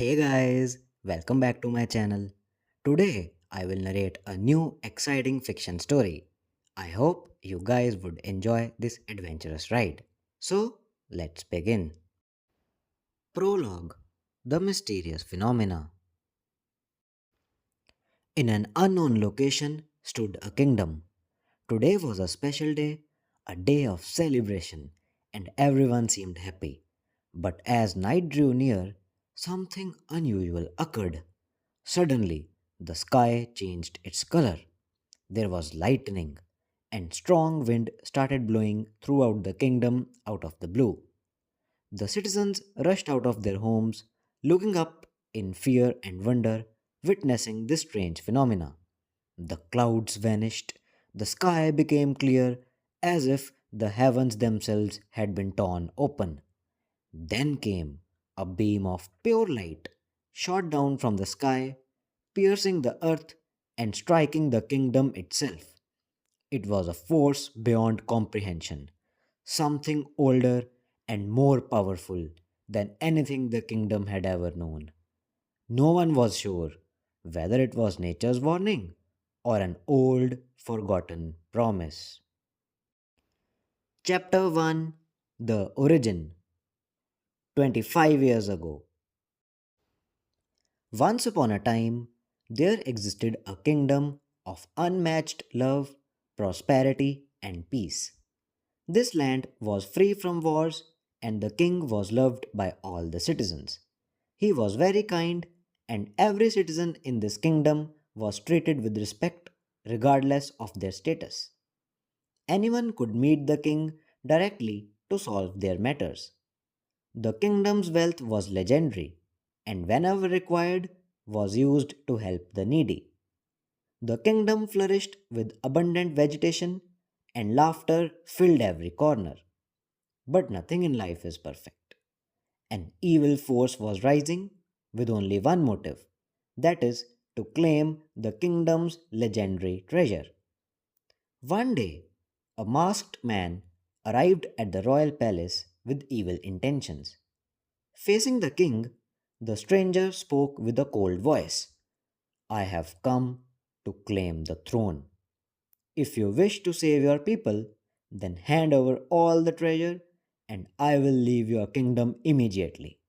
Hey guys, welcome back to my channel. Today I will narrate a new exciting fiction story. I hope you guys would enjoy this adventurous ride. So, let's begin. Prologue: The Mysterious Phenomena. In an unknown location stood a kingdom. Today was a special day, a day of celebration, and everyone seemed happy. But as night drew near, something unusual occurred. Suddenly, the sky changed its color. There was lightning, and strong wind started blowing throughout the kingdom out of the blue. The citizens rushed out of their homes, looking up in fear and wonder, witnessing this strange phenomena. The clouds vanished, the sky became clear, as if the heavens themselves had been torn open. Then came a beam of pure light, shot down from the sky, piercing the earth and striking the kingdom itself. It was a force beyond comprehension, something older and more powerful than anything the kingdom had ever known. No one was sure whether it was nature's warning or an old, forgotten promise. Chapter 1: The Origin. 25 years ago. Once upon a time, there existed a kingdom of unmatched love, prosperity, and peace. This land was free from wars, and the king was loved by all the citizens. He was very kind, and every citizen in this kingdom was treated with respect regardless of their status. Anyone could meet the king directly to solve their matters. The kingdom's wealth was legendary, and whenever required, was used to help the needy. The kingdom flourished with abundant vegetation, and laughter filled every corner. But nothing in life is perfect. An evil force was rising with only one motive, that is, to claim the kingdom's legendary treasure. One day, a masked man arrived at the royal palace with evil intentions. Facing the king, the stranger spoke with a cold voice. I have come to claim the throne. If you wish to save your people, then hand over all the treasure, and I will leave your kingdom immediately.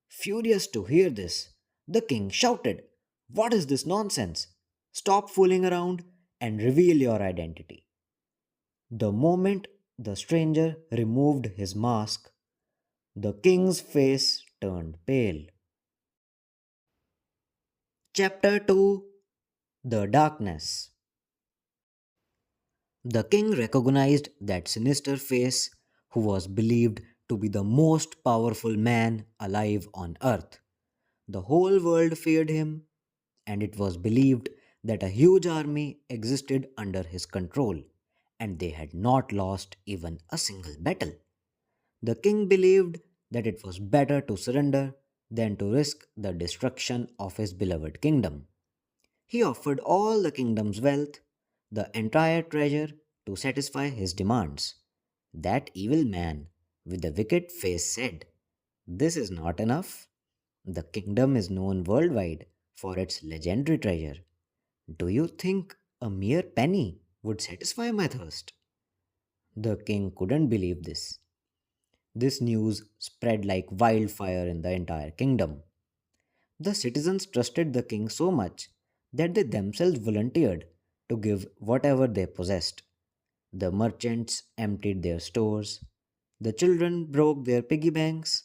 Furious to hear this, the king shouted, What is this nonsense? Stop fooling around and reveal your identity. The moment the stranger removed his mask, the king's face turned pale. Chapter 2: The Darkness. The king recognized that sinister face who was believed to be the most powerful man alive on earth. The whole world feared him, and it was believed that a huge army existed under his control, and they had not lost even a single battle. The king believed that it was better to surrender than to risk the destruction of his beloved kingdom. He offered all the kingdom's wealth, the entire treasure, to satisfy his demands. That evil man with the wicked face said, This is not enough. The kingdom is known worldwide for its legendary treasure. Do you think a mere penny would satisfy my thirst? The king couldn't believe this. This news spread like wildfire in the entire kingdom. The citizens trusted the king so much that they themselves volunteered to give whatever they possessed. The merchants emptied their stores, the children broke their piggy banks,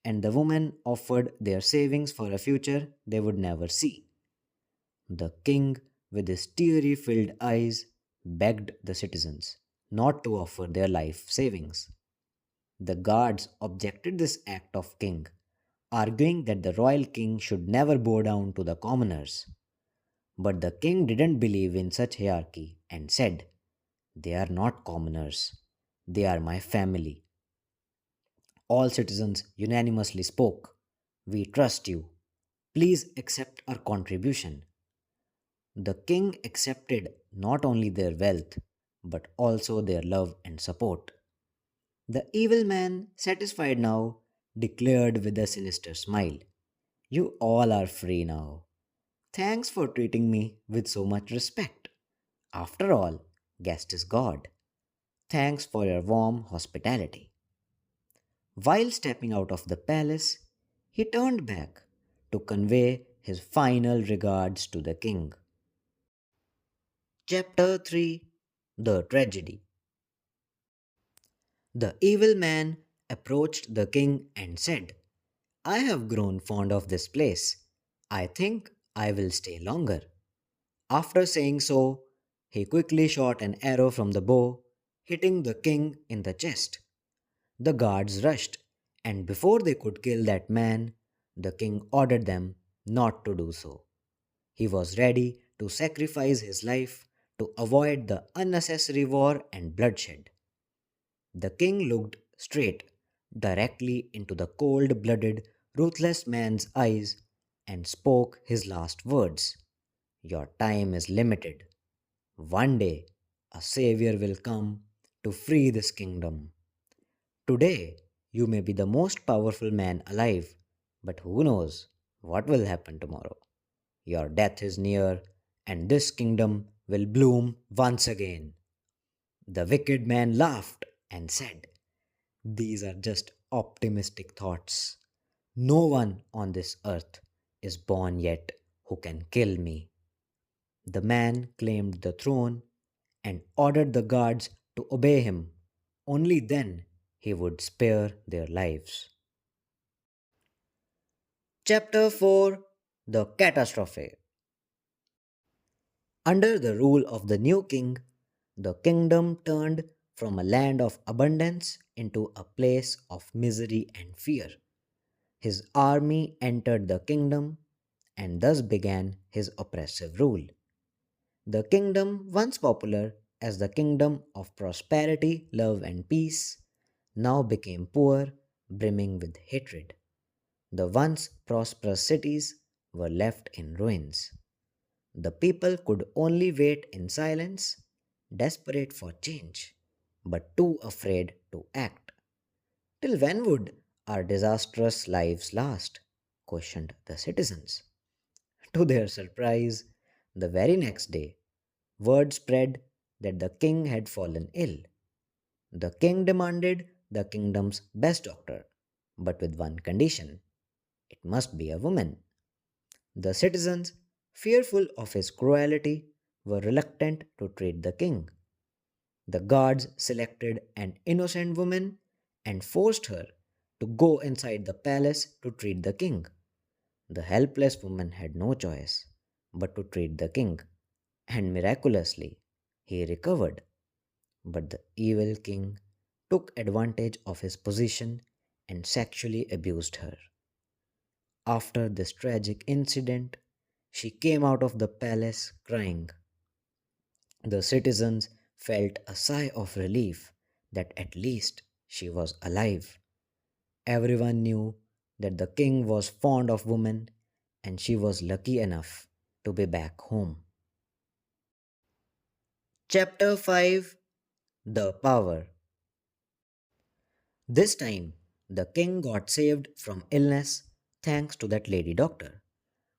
and the women offered their savings for a future they would never see. The king, with his teary filled eyes, begged the citizens not to offer their life savings. The guards objected this act of king, arguing that the royal king should never bow down to the commoners. But the king didn't believe in such hierarchy and said, They are not commoners, they are my family. All citizens unanimously spoke, We trust you. Please accept our contribution. The king accepted not only their wealth, but also their love and support. The evil man, satisfied now, declared with a sinister smile, You all are free now. Thanks for treating me with so much respect. After all, guest is God. Thanks for your warm hospitality. While stepping out of the palace, he turned back to convey his final regards to the king. Chapter 3, The Tragedy. The evil man approached the king and said, I have grown fond of this place. I think I will stay longer. After saying so, he quickly shot an arrow from the bow, hitting the king in the chest. The guards rushed, and before they could kill that man, the king ordered them not to do so. He was ready to sacrifice his life to avoid the unnecessary war and bloodshed. The king looked straight, directly into the cold blooded, ruthless man's eyes and spoke his last words. Your time is limited. One day, a savior will come to free this kingdom. Today, you may be the most powerful man alive, but who knows what will happen tomorrow? Your death is near, and this kingdom will bloom once again. The wicked man laughed and said, these are just optimistic thoughts. No one on this earth is born yet who can kill me. The man claimed the throne and ordered the guards to obey him. Only then he would spare their lives. Chapter 4, The Catastrophe. Under the rule of the new king, the kingdom turned from a land of abundance into a place of misery and fear. His army entered the kingdom, and thus began his oppressive rule. The kingdom, once popular as the kingdom of prosperity, love, and peace, now became poor, brimming with hatred. The once prosperous cities were left in ruins. The people could only wait in silence, desperate for change, but too afraid to act. Till when would our disastrous lives last? Questioned the citizens. To their surprise, the very next day, word spread that the king had fallen ill. The king demanded the kingdom's best doctor, but with one condition: it must be a woman. The citizens, fearful of his cruelty, were reluctant to treat the king. The guards selected an innocent woman and forced her to go inside the palace to treat the king. The helpless woman had no choice but to treat the king, and miraculously he recovered. But the evil king took advantage of his position and sexually abused her. After this tragic incident, she came out of the palace crying. The citizens felt a sigh of relief that at least she was alive. Everyone knew that the king was fond of women and she was lucky enough to be back home. Chapter 5, The Power. This time, the king got saved from illness thanks to that lady doctor.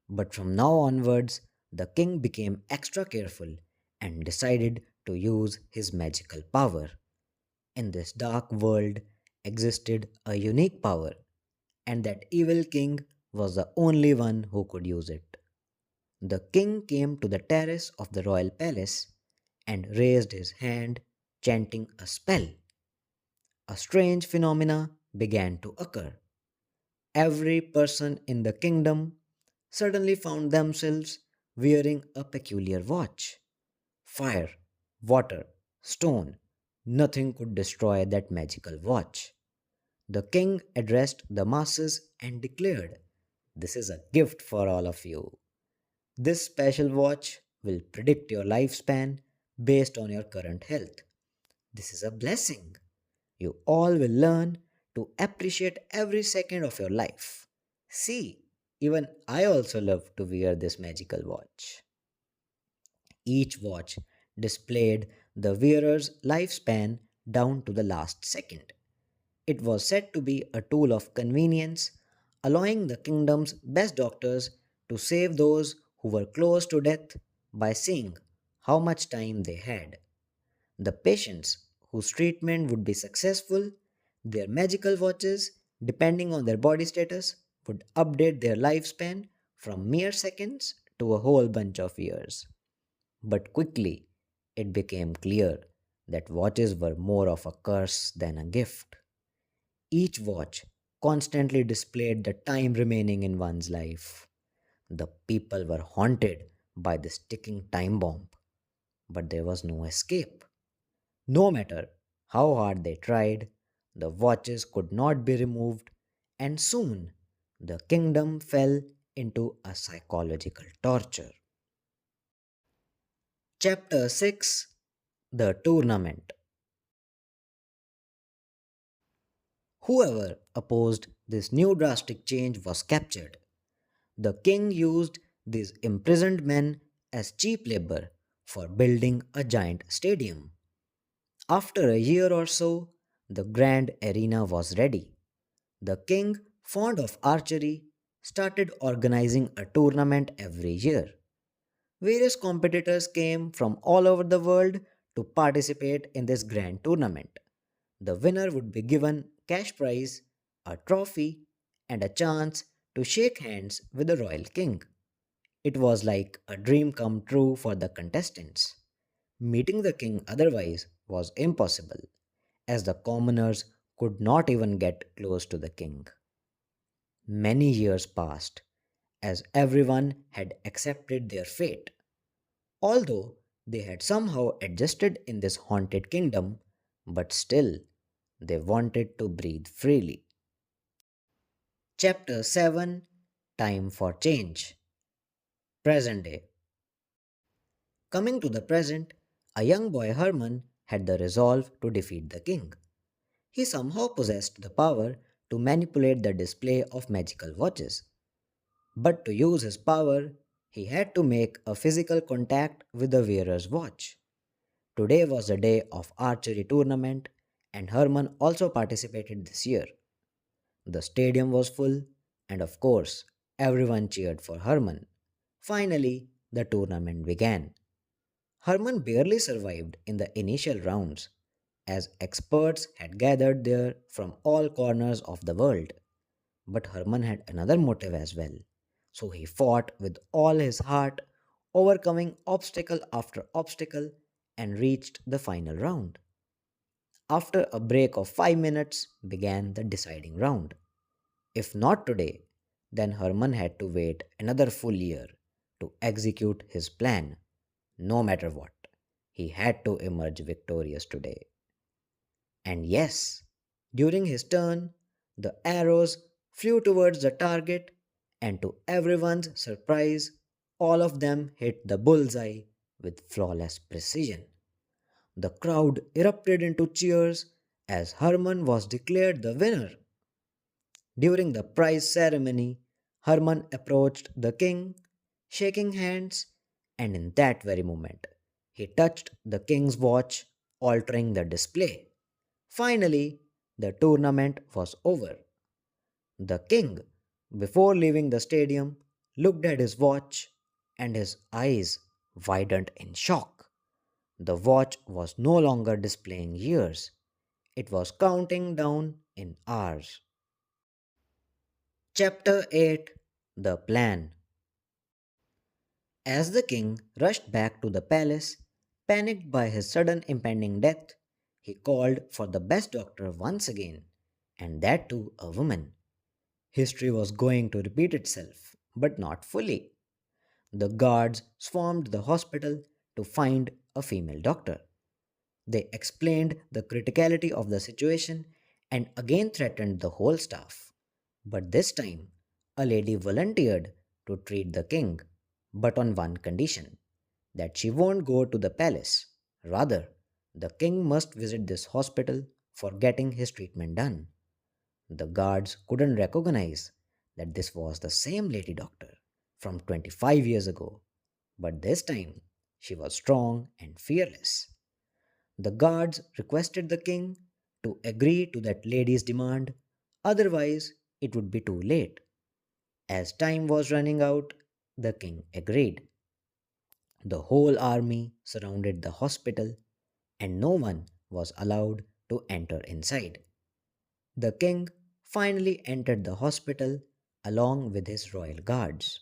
But from now onwards, the king became extra careful and decided to use his magical power. In this dark world existed a unique power, and that evil king was the only one who could use it. The king came to the terrace of the royal palace and raised his hand, chanting a spell. A strange phenomena began to occur. Every person in the kingdom suddenly found themselves wearing a peculiar watch. Fire, water, stone, nothing could destroy that magical watch. The king addressed the masses and declared, this is a gift for all of you. This special watch will predict your lifespan based on your current health. This is a blessing. You all will learn to appreciate every second of your life. See, even I also love to wear this magical watch. Each watch displayed the wearer's lifespan down to the last second. It was said to be a tool of convenience, allowing the kingdom's best doctors to save those who were close to death by seeing how much time they had. The patients whose treatment would be successful, their magical watches, depending on their body status, would update their lifespan from mere seconds to a whole bunch of years. But quickly, it became clear that watches were more of a curse than a gift. Each watch constantly displayed the time remaining in one's life. The people were haunted by this ticking time bomb, but there was no escape. No matter how hard they tried, the watches could not be removed, and soon the kingdom fell into a psychological torture. Chapter 6, The Tournament. Whoever opposed this new drastic change was captured. The king used these imprisoned men as cheap labor for building a giant stadium. After a year or so, the grand arena was ready. The king, fond of archery, started organizing a tournament every year. Various competitors came from all over the world to participate in this grand tournament. The winner would be given cash prize, a trophy, and a chance to shake hands with the royal king. It was like a dream come true for the contestants. Meeting the king otherwise was impossible, as the commoners could not even get close to the king. Many years passed, as everyone had accepted their fate. Although they had somehow adjusted in this haunted kingdom, but still they wanted to breathe freely. Chapter 7, Time for Change. Present day. Coming to the present, a young boy Herman had the resolve to defeat the king. He somehow possessed the power to manipulate the display of magical watches. But to use his power, he had to make a physical contact with the wearer's watch. Today was the day of archery tournament, and Herman also participated this year. The stadium was full, and of course, everyone cheered for Herman. Finally, the tournament began. Herman barely survived in the initial rounds, as experts had gathered there from all corners of the world. But Herman had another motive as well. So he fought with all his heart, overcoming obstacle after obstacle, and reached the final round. After a break of 5 minutes, began the deciding round. If not today, then Herman had to wait another full year to execute his plan, no matter what. He had to emerge victorious today. And yes, during his turn, the arrows flew towards the target, and to everyone's surprise, all of them hit the bullseye with flawless precision. The crowd erupted into cheers as Herman was declared the winner. During the prize ceremony, Herman approached the king, shaking hands, and in that very moment, he touched the king's watch, altering the display. Finally, the tournament was over. The king, before leaving the stadium, looked at his watch and his eyes widened in shock. The watch was no longer displaying years, it was counting down in hours. Chapter 8, The Plan. As the king rushed back to the palace, panicked by his sudden impending death, he called for the best doctor once again, and that too a woman. History was going to repeat itself, but not fully. The guards swarmed the hospital to find a female doctor. They explained the criticality of the situation and again threatened the whole staff. But this time, a lady volunteered to treat the king, but on one condition, that she won't go to the palace. Rather, the king must visit this hospital for getting his treatment done. The guards couldn't recognize that this was the same lady doctor from 25 years ago, but this time she was strong and fearless. The guards requested the king to agree to that lady's demand, otherwise, it would be too late. As time was running out, the king agreed. The whole army surrounded the hospital, and no one was allowed to enter inside. The king finally entered the hospital along with his royal guards.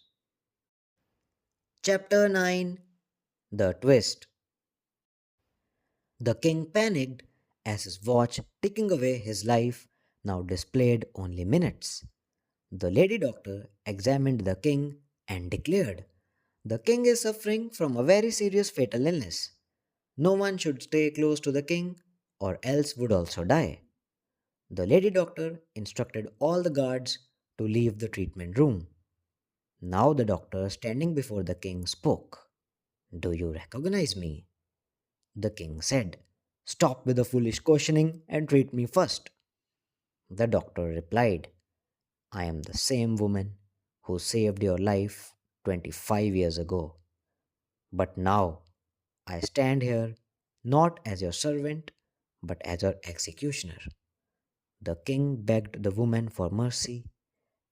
Chapter 9. The Twist. The king panicked as his watch ticking away his life now displayed only minutes. The lady doctor examined the king and declared, "The king is suffering from a very serious fatal illness. No one should stay close to the king or else would also die." The lady doctor instructed all the guards to leave the treatment room. Now the doctor standing before the king spoke. "Do you recognize me?" The king said. "Stop with the foolish questioning and treat me first." The doctor replied, "I am the same woman who saved your life 25 years ago. But now I stand here not as your servant, but as your executioner." The king begged the woman for mercy,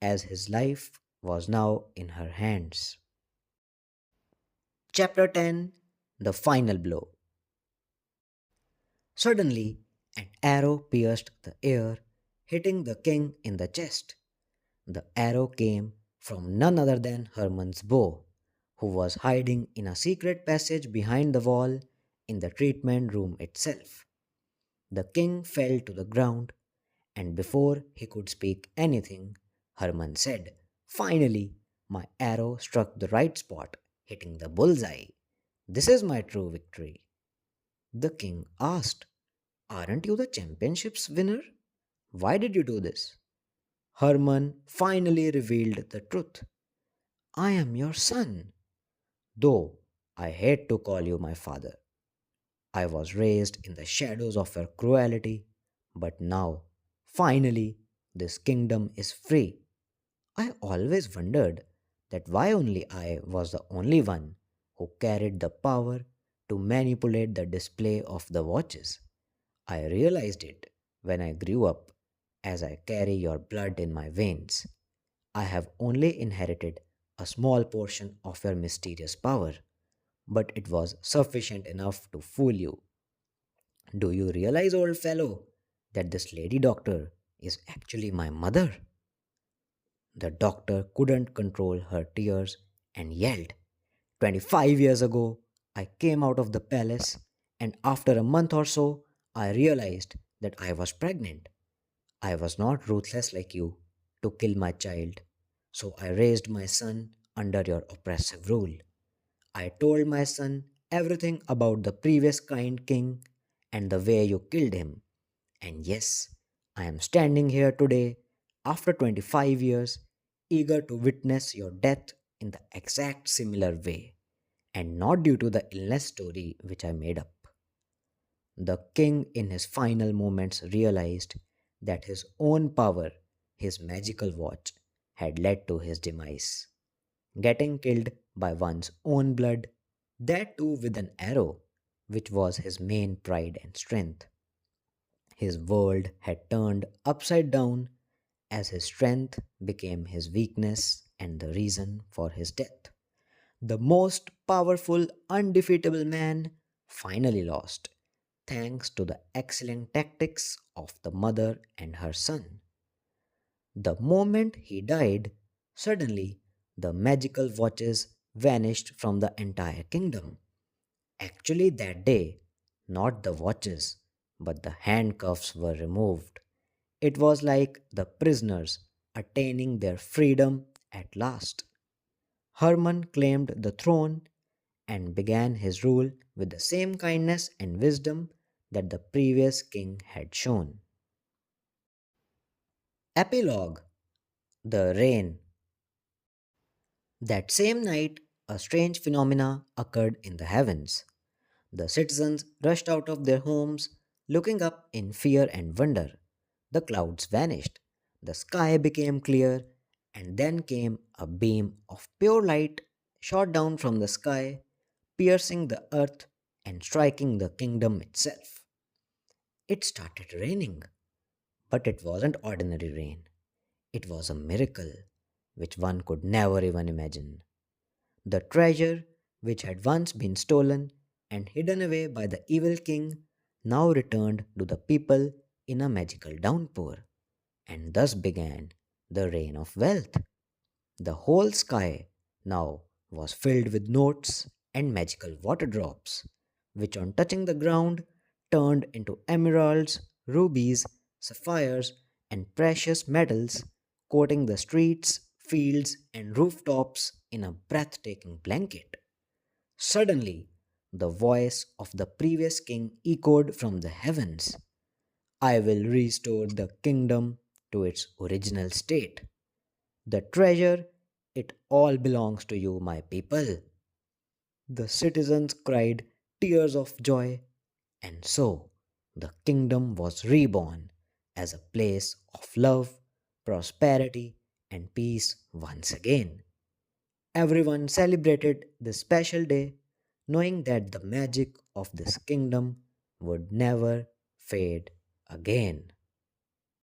as his life was now in her hands. Chapter 10. The Final Blow. Suddenly, an arrow pierced the air, hitting the king in the chest. The arrow came from none other than Hermann's bow, who was hiding in a secret passage behind the wall in the treatment room itself. The king fell to the ground, and before he could speak anything, Hermann said, "Finally, my arrow struck the right spot, hitting the bullseye. This is my true victory." The king asked, "Aren't you the championship's winner? Why did you do this?" Hermann finally revealed the truth. "I am your son, though I hate to call you my father. I was raised in the shadows of your cruelty, but now, finally, this kingdom is free. I always wondered that why only I was the only one who carried the power to manipulate the display of the watches. I realized it when I grew up, as I carry your blood in my veins. I have only inherited a small portion of your mysterious power, but it was sufficient enough to fool you. Do you realize, old fellow, that this lady doctor is actually my mother?" The doctor couldn't control her tears and yelled, "25 years ago, I came out of the palace, and after a month or so, I realized that I was pregnant. I was not ruthless like you to kill my child, so I raised my son under your oppressive rule. I told my son everything about the previous kind king and the way you killed him. And yes, I am standing here today, after 25 years, eager to witness your death in the exact similar way, and not due to the illness story which I made up." The king, in his final moments, realized that his own power, his magical watch, had led to his demise. Getting killed by one's own blood, that too with an arrow, which was his main pride and strength. His world had turned upside down as his strength became his weakness and the reason for his death. The most powerful, undefeatable man finally lost, thanks to the excellent tactics of the mother and her son. The moment he died, suddenly the magical watches vanished from the entire kingdom. Actually, that day, not the watches, but the handcuffs were removed. It was like the prisoners attaining their freedom at last. Hermann claimed the throne and began his rule with the same kindness and wisdom that the previous king had shown. Epilogue. The Rain. That same night, a strange phenomena occurred in the heavens. The citizens rushed out of their homes, looking up in fear and wonder. The clouds vanished, the sky became clear, and then came a beam of pure light shot down from the sky, piercing the earth and striking the kingdom itself. It started raining, but it wasn't ordinary rain. It was a miracle. which one could never even imagine. The treasure, which had once been stolen and hidden away by the evil king, now returned to the people in a magical downpour, and thus began the reign of wealth. The whole sky now was filled with notes and magical water drops, which on touching the ground turned into emeralds, rubies, sapphires, and precious metals, coating the streets, fields, and rooftops in a breathtaking blanket. Suddenly, the voice of the previous king echoed from the heavens. I will restore the kingdom to its original state. The treasure, it all belongs to you, my people. The citizens cried tears of joy, and so the kingdom was reborn as a place of love, prosperity, and peace once again. Everyone celebrated this special day, knowing that the magic of this kingdom would never fade again.